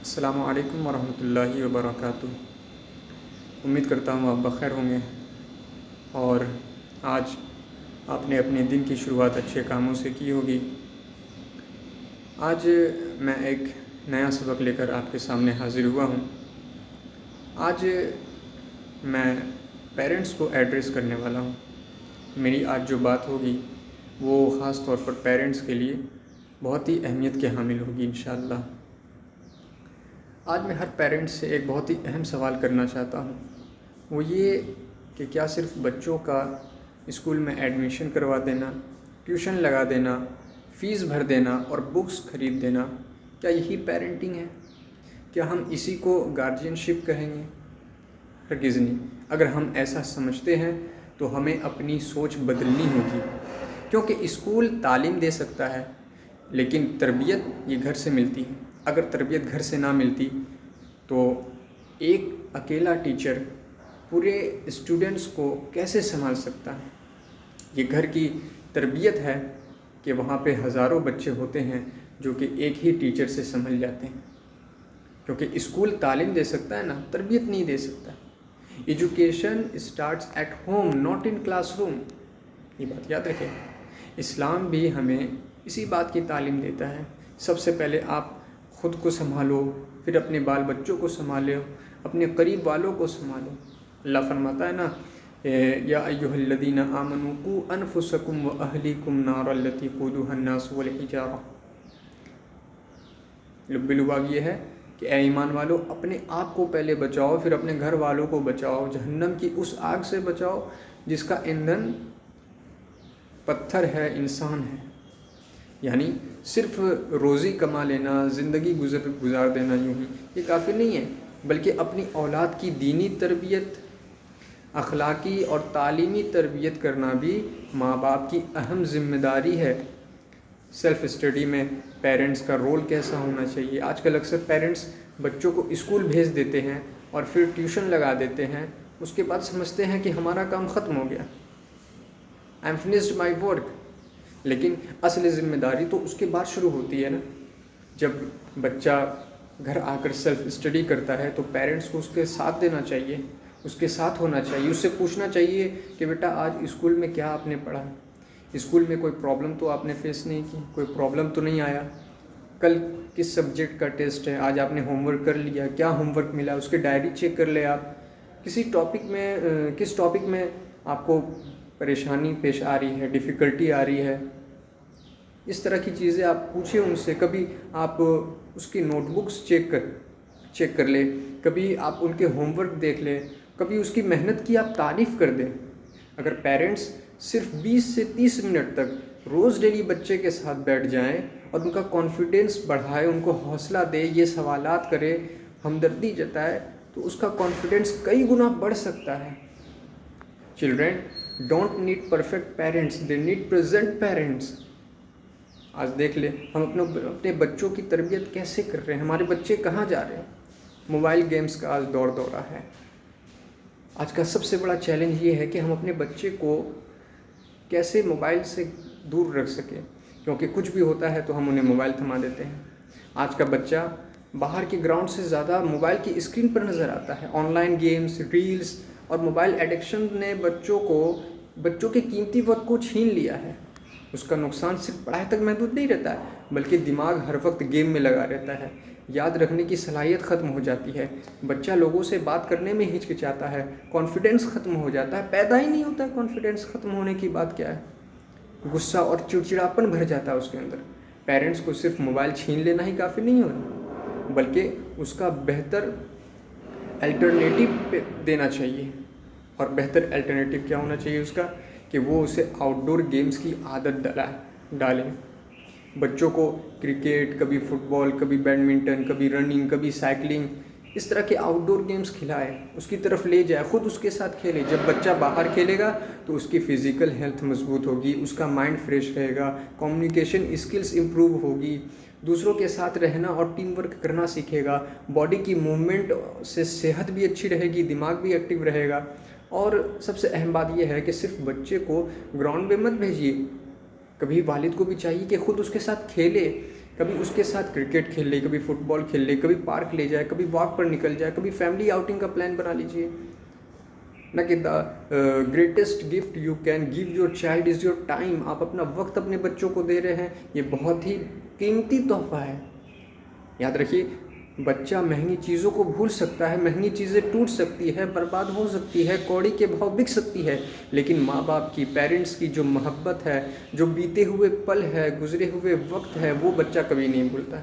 السلام علیکم ورحمۃ اللہ وبرکاتہ۔ امید کرتا ہوں آپ بخیر ہوں گے اور آج آپ نے اپنے دن کی شروعات اچھے کاموں سے کی ہوگی۔ آج میں ایک نیا سبق لے کر آپ کے سامنے حاضر ہوا ہوں۔ آج میں پیرنٹس کو ایڈریس کرنے والا ہوں۔ میری آج جو بات ہوگی وہ خاص طور پر پیرنٹس کے لیے بہت ہی اہمیت کے حامل ہوگی انشاءاللہ۔ آج میں ہر پیرنٹ سے ایک بہت ہی اہم سوال کرنا چاہتا ہوں، وہ یہ کہ کیا صرف بچوں کا اسکول میں ایڈمیشن کروا دینا، ٹیوشن لگا دینا، فیس بھر دینا اور بکس خرید دینا، کیا یہی پیرنٹنگ ہے؟ کیا ہم اسی کو گارجین شپ کہیں گے؟ ہرگز نہیں۔ اگر ہم ایسا سمجھتے ہیں تو ہمیں اپنی سوچ بدلنی ہوگی، کیونکہ اسکول تعلیم دے سکتا ہے لیکن تربیت یہ گھر سے ملتی ہے۔ اگر تربیت گھر سے نہ ملتی تو ایک اکیلا ٹیچر پورے اسٹوڈنٹس کو کیسے سنبھال سکتا ہے؟ یہ گھر کی تربیت ہے کہ وہاں پہ ہزاروں بچے ہوتے ہیں جو کہ ایک ہی ٹیچر سے سنبھل جاتے ہیں، کیونکہ اسکول تعلیم دے سکتا ہے نا، تربیت نہیں دے سکتا۔ Education starts at home not in classroom, یہ بات یاد رکھیں۔ اسلام بھی ہمیں اسی بات کی تعلیم دیتا ہے۔ سب سے پہلے آپ خود کو سنبھالو، پھر اپنے بال بچوں کو سنبھالو، اپنے قریب والوں کو سنبھالو۔ اللہ فرماتا ہے نا، یا ایھا الذین آمنوا قوا انفسکم واہلیکم نارا التی وقودها الناس والحجارہ۔ لب لباب یہ ہے کہ اے ایمان والو، اپنے آپ کو پہلے بچاؤ، پھر اپنے گھر والوں کو بچاؤ، جہنم کی اس آگ سے بچاؤ جس کا ایندھن پتھر ہے، انسان ہے۔ یعنی صرف روزی کما لینا، زندگی گزار دینا یوں ہی یہ کافی نہیں ہے، بلکہ اپنی اولاد کی دینی تربیت، اخلاقی اور تعلیمی تربیت کرنا بھی ماں باپ کی اہم ذمہ داری ہے۔ سیلف اسٹڈی میں پیرنٹس کا رول کیسا ہونا چاہیے؟ آج کل اکثر پیرنٹس بچوں کو اسکول بھیج دیتے ہیں اور پھر ٹیوشن لگا دیتے ہیں، اس کے بعد سمجھتے ہیں کہ ہمارا کام ختم ہو گیا، I am finished my work. لیکن اصل ذمہ داری تو اس کے بعد شروع ہوتی ہے نا۔ جب بچہ گھر آ کر سیلف اسٹڈی کرتا ہے تو پیرنٹس کو اس کے ساتھ دینا چاہیے، اس کے ساتھ ہونا چاہیے، اس سے پوچھنا چاہیے کہ بیٹا آج اسکول میں کیا آپ نے پڑھا؟ اسکول میں کوئی پرابلم تو آپ نے فیس نہیں کی، کوئی پرابلم تو نہیں آیا؟ کل کس سبجیکٹ کا ٹیسٹ ہے؟ آج آپ نے ہوم ورک کر لیا؟ کیا ہوم ورک ملا؟ اس کے ڈائری چیک کر لے آپ۔ کس ٹاپک میں آپ کو پریشانی پیش آ رہی ہے، ڈیفیکلٹی آ رہی ہے؟ اس طرح کی چیزیں آپ پوچھیں ان سے۔ کبھی آپ اس کی نوٹ بکس چیک کر لیں، کبھی آپ ان کے ہوم ورک دیکھ لیں، کبھی اس کی محنت کی آپ تعریف کر دیں۔ اگر پیرنٹس صرف 20 سے 30 منٹ تک روز ڈیلی بچے کے ساتھ بیٹھ جائیں اور ان کا کانفیڈنس بڑھائے، ان کو حوصلہ دے، یہ سوالات کرے، ہمدردی جتائے، تو اس کا کانفیڈنس کئی گنا بڑھ سکتا ہے۔ Children don't need perfect parents, they need present parents. آج دیکھ لیں ہم اپنے بچوں کی تربیت کیسے کر رہے ہیں، ہمارے بچے کہاں جا رہے ہیں؟ موبائل گیمز کا آج دورہ ہے۔ آج کا سب سے بڑا چیلنج یہ ہے کہ ہم اپنے بچے کو کیسے موبائل سے دور رکھ سکیں، کیونکہ کچھ بھی ہوتا ہے تو ہم انہیں موبائل تھما دیتے ہیں۔ آج کا بچہ باہر کے گراؤنڈ سے زیادہ موبائل کی اسکرین پر نظر آتا ہے۔ آن لائن گیمز، ریلز اور موبائل ایڈکشن نے بچوں کے قیمتی وقت کو چھین لیا ہے۔ اس کا نقصان صرف پڑھائی تک محدود نہیں رہتا ہے، بلکہ دماغ ہر وقت گیم میں لگا رہتا ہے، یاد رکھنے کی صلاحیت ختم ہو جاتی ہے، بچہ لوگوں سے بات کرنے میں ہچکچاتا ہے، کانفیڈنس ختم ہو جاتا ہے، پیدا ہی نہیں ہوتا ہے۔ کانفیڈنس ختم ہونے کی بات کیا ہے؟ غصہ اور چڑچڑاپن بھر جاتا ہے اس کے اندر۔ پیرنٹس کو صرف موبائل چھین لینا ہی کافی نہیں ہوتا، بلکہ اس کا بہتر الٹرنیٹیو دینا چاہیے۔ اور بہتر الٹرنیٹیو کیا ہونا چاہیے اس کا؟ کہ وہ اسے آؤٹ ڈور گیمز کی عادت ڈالیں۔ بچوں کو کرکٹ، کبھی فٹ بال، کبھی بیڈمنٹن، کبھی رننگ، کبھی سائیکلنگ، اس طرح کے آؤٹ ڈور گیمز کھلائے، اس کی طرف لے جائے، خود اس کے ساتھ کھیلے۔ جب بچہ باہر کھیلے گا تو اس کی فزیکل ہیلتھ مضبوط ہوگی، اس کا مائنڈ فریش رہے گا، کمیونیکیشن اسکلز امپروو ہوگی، دوسروں کے ساتھ رہنا اور ٹیم ورک کرنا سیکھے گا، باڈی کی موومنٹ سے صحت بھی اچھی رہے گی، دماغ بھی ایکٹیو رہے گا۔ اور سب سے اہم بات یہ ہے کہ صرف بچے کو گراؤنڈ میں مت بھیجیے، کبھی والد کو بھی چاہیے کہ خود اس کے ساتھ کھیلے، کبھی اس کے ساتھ کرکٹ کھیل لے، کبھی فٹ بال کھیل لے، کبھی پارک لے جائے، کبھی واک پر نکل جائے، کبھی فیملی آؤٹنگ کا پلان بنا لیجیے. نہ کہ the greatest gift you can give your child is your time. آپ اپنا وقت اپنے بچوں کو دے رہے ہیں، یہ بہت ہی قیمتی تحفہ ہے. یاد رکھیے، بچہ مہنگی چیزوں کو بھول سکتا ہے، مہنگی چیزیں ٹوٹ سکتی ہے، برباد ہو سکتی ہے، کوڑی کے بھاؤ بک سکتی ہے، لیکن ماں باپ کی، پیرنٹس کی جو محبت ہے، جو بیتے ہوئے پل ہے، گزرے ہوئے وقت ہے، وہ بچہ کبھی نہیں بھولتا.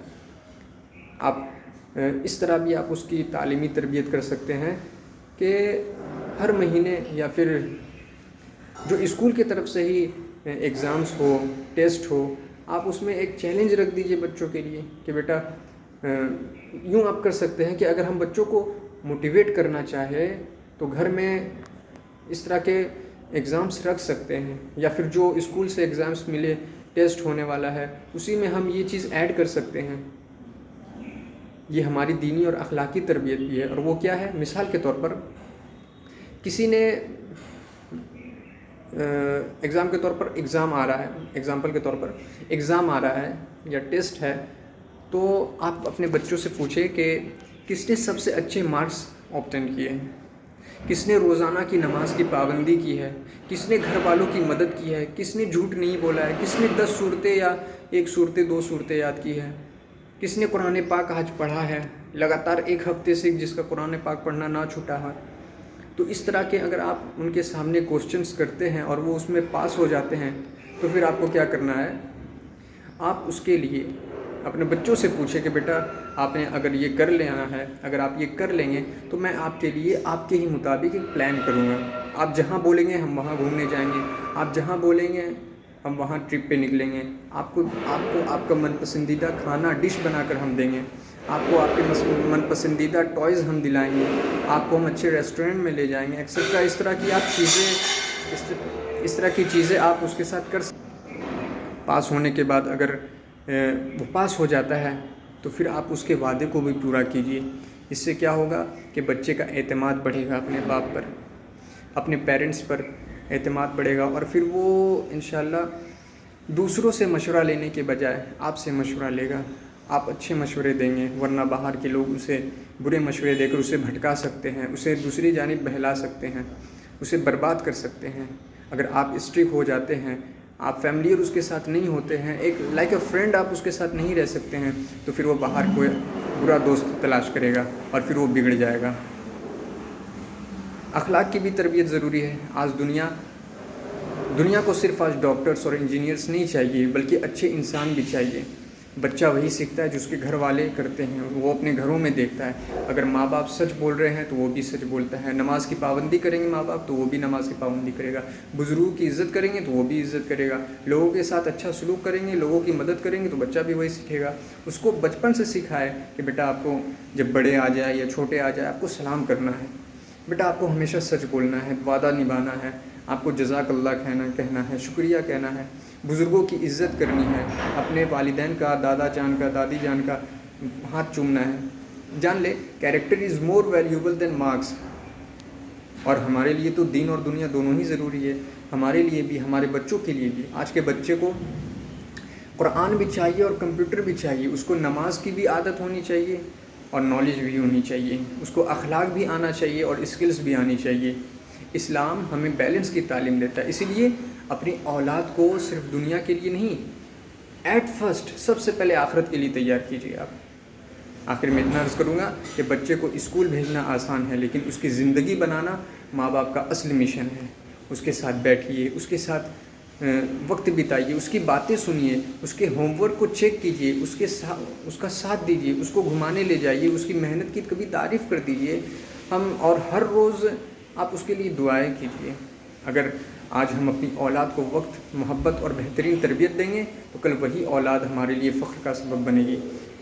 آپ اس طرح بھی آپ اس کی تعلیمی تربیت کر سکتے ہیں کہ ہر مہینے یا پھر جو اسکول کی طرف سے ہی ایگزامس ہو، ٹیسٹ ہو، آپ اس میں ایک چیلنج رکھ دیجئے بچوں کے لیے کہ بیٹا یوں آپ کر سکتے ہیں کہ اگر ہم بچوں کو موٹیویٹ کرنا چاہے تو گھر میں اس طرح کے ایگزامس رکھ سکتے ہیں، یا پھر جو اسکول سے ایگزامس ملے، ٹیسٹ ہونے والا ہے، اسی میں ہم یہ چیز ایڈ کر سکتے ہیں. یہ ہماری دینی اور اخلاقی تربیت بھی ہے. اور وہ کیا ہے؟ مثال کے طور پر کسی نے ایگزام کے طور پر ایگزام آ رہا ہے، ایگزامپل کے طور پر ایگزام آ رہا ہے یا ٹیسٹ ہے، تو آپ اپنے بچوں سے پوچھیں کہ کس نے سب سے اچھے مارکس آبٹین کیے ہیں، کس نے روزانہ کی نماز کی پابندی کی ہے، کس نے گھر والوں کی مدد کی ہے، کس نے جھوٹ نہیں بولا ہے، کس نے 10 صورتیں یا 1 صورتیں 2 صورتیں یاد کی ہے، کس نے قرآن پاک آج پڑھا ہے لگاتار 1 ہفتے سے، جس کا قرآن پاک پڑھنا نہ چھوٹا ہے. تو اس طرح کے اگر آپ ان کے سامنے کوسچنس کرتے ہیں اور وہ اس میں پاس ہو جاتے ہیں، تو پھر آپ کو کیا کرنا ہے؟ آپ اس کے لیے اپنے بچوں سے پوچھیں کہ بیٹا آپ نے اگر یہ کر لینا ہے، اگر آپ یہ کر لیں گے تو میں آپ کے لیے آپ کے ہی مطابق ایک پلان کروں گا. آپ جہاں بولیں گے ہم وہاں گھومنے جائیں گے، آپ جہاں بولیں گے ہم وہاں ٹرپ پہ نکلیں گے، آپ کو آپ کا من پسندیدہ کھانا ڈش بنا کر ہم دیں گے، آپ کو آپ کے من پسندیدہ ٹوائز ہم دلائیں گے، آپ کو ہم اچھے ریسٹورنٹ میں لے جائیں گے، ایکسیٹرا. اس طرح کی آپ چیزیں، اس طرح کی چیزیں آپ اس کے ساتھ کر سکتے. پاس ہونے کے بعد اگر وہ پاس ہو جاتا ہے تو پھر آپ اس کے وعدے کو بھی پورا کیجیے. اس سے کیا ہوگا کہ بچے کا اعتماد بڑھے گا اپنے باپ پر، اپنے پیرنٹس پر اعتماد بڑھے گا، اور پھر وہ انشاءاللہ دوسروں سے مشورہ لینے کے بجائے آپ سے مشورہ لے گا. آپ اچھے مشورے دیں گے، ورنہ باہر کے لوگ اسے برے مشورے دے کر اسے بھٹکا سکتے ہیں، اسے دوسری جانب بہلا سکتے ہیں، اسے برباد کر سکتے ہیں. اگر آپ اسٹرک ہو جاتے ہیں، آپ فیملیئر اس کے ساتھ نہیں ہوتے ہیں، ایک لائک اے فرینڈ آپ اس کے ساتھ نہیں رہ سکتے ہیں، تو پھر وہ باہر کوئی برا دوست تلاش کرے گا اور پھر وہ بگڑ جائے گا. اخلاق کی بھی تربیت ضروری ہے. آج دنیا کو صرف آج ڈاکٹرز اور انجینئرز نہیں چاہیے، بلکہ اچھے انسان بھی چاہیے. بچہ وہی سیکھتا ہے جو اس کے گھر والے کرتے ہیں، وہ اپنے گھروں میں دیکھتا ہے. اگر ماں باپ سچ بول رہے ہیں تو وہ بھی سچ بولتا ہے، نماز کی پابندی کریں گے ماں باپ تو وہ بھی نماز کی پابندی کرے گا، بزرگوں کی عزت کریں گے تو وہ بھی عزت کرے گا، لوگوں کے ساتھ اچھا سلوک کریں گے، لوگوں کی مدد کریں گے تو بچہ بھی وہی سیکھے گا. اس کو بچپن سے سکھائے کہ بیٹا آپ کو جب بڑے آ جائے یا چھوٹے آ جائے آپ کو سلام کرنا ہے، بیٹا آپ کو ہمیشہ سچ بولنا ہے، وعدہ نبھانا ہے، آپ کو جزاک اللہ کہنا ہے، شکریہ کہنا ہے، بزرگوں کی عزت کرنی ہے، اپنے والدین کا، دادا جان کا، دادی جان کا ہاتھ چومنا ہے. جان لے character is more valuable than marks. اور ہمارے لیے تو دین اور دنیا دونوں ہی ضروری ہے، ہمارے لیے بھی، ہمارے بچوں کے لیے بھی. آج کے بچے کو قرآن بھی چاہیے اور کمپیوٹر بھی چاہیے، اس کو نماز کی بھی عادت ہونی چاہیے اور نالج بھی ہونی چاہیے، اس کو اخلاق بھی آنا چاہیے اور اسکلز بھی آنی چاہیے. اسلام ہمیں بیلنس کی تعلیم دیتا ہے. اسی لیے اپنی اولاد کو صرف دنیا کے لیے نہیں، ایٹ فرسٹ سب سے پہلے آخرت کے لیے تیار کیجیے. آپ آخر میں اتنا عرض کروں گا کہ بچے کو اسکول بھیجنا آسان ہے، لیکن اس کی زندگی بنانا ماں باپ کا اصل مشن ہے. اس کے ساتھ بیٹھیے، اس کے ساتھ وقت بتائیے، اس کی باتیں سنیے، اس کے ہوم ورک کو چیک کیجیے، اس کا ساتھ دیجیے، اس کو گھمانے لے جائیے، اس کی محنت کی کبھی تعریف کر دیجیے. اور ہر روز آپ اس کے لیے دعائیں کیجیے. اگر آج ہم اپنی اولاد کو وقت، محبت اور بہترین تربیت دیں گے تو کل وہی اولاد ہمارے لیے فخر کا سبب بنے گی،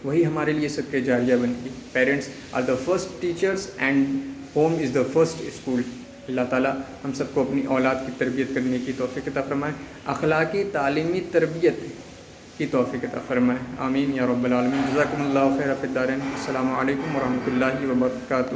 وہی ہمارے لیے صدقہ جاریہ بنے گی. Parents are the first teachers and home is the first school. Allah تعالیٰ ہم سب کو اپنی اولاد کی تربیت کرنے کی توفیق عطا فرمائے، اخلاقی تعلیمی تربیت کی توفیق عطا فرمائے. آمین یا رب العالمین. جزاکم اللہ خیر فی الدارین. السلام علیکم ورحمۃ اللہ وبرکاتہ.